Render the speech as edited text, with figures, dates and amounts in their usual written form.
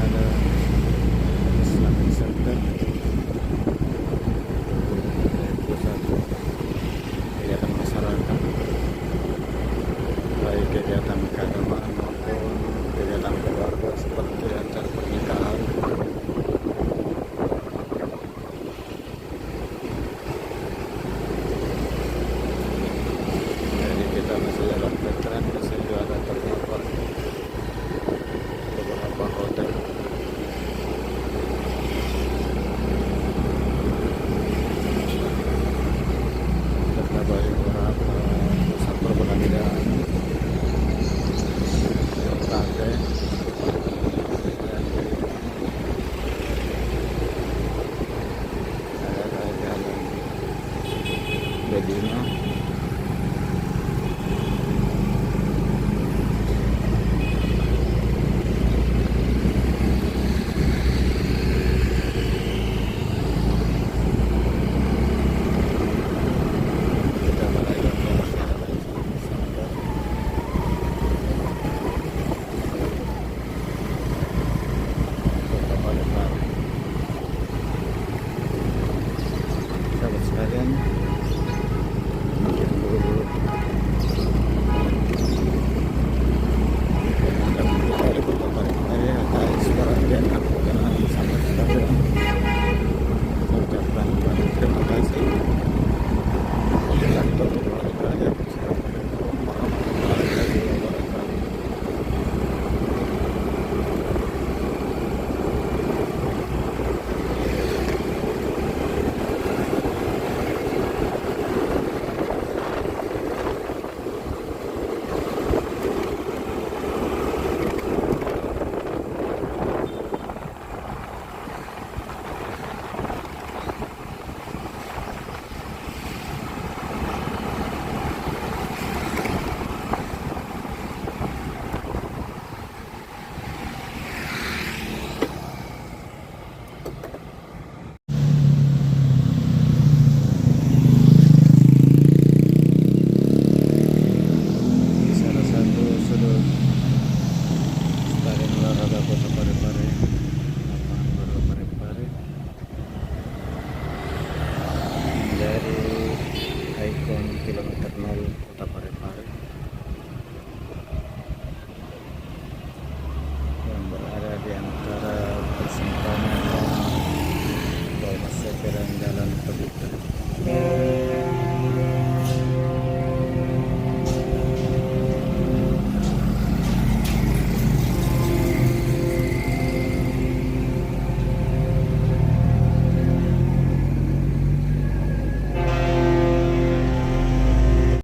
ada Islamic Center, pusat kegiatan masyarakat, baik kegiatan keagamaan maupun kegiatan keluarga seperti acara pernikahan. Jadi kita masih jalan veteran, di sini juga ada terdapat beberapa hotel. Terdapat beberapa pusat perbelanjaan, kafe, ada jalan Bedina. Kita mulai dari Kota Palembang. Sahabat sekalian, demikian dulu pemandangan kita di Kota Palembang. Ada sebagian aku kenal sahabat sekalian. Saya ucapkan banyak terima kasih. Wabillahi taufiq wal hidayah. Assalamualaikum warahmatullahi wabarakatuh. Di salah satu sudut stadion olahraga Kota Parepare, lapangan baru Parepare, menjadi ikon kilometer 0 Kota Parepare yang berada di antara persimpangan dan Jalan Pelita.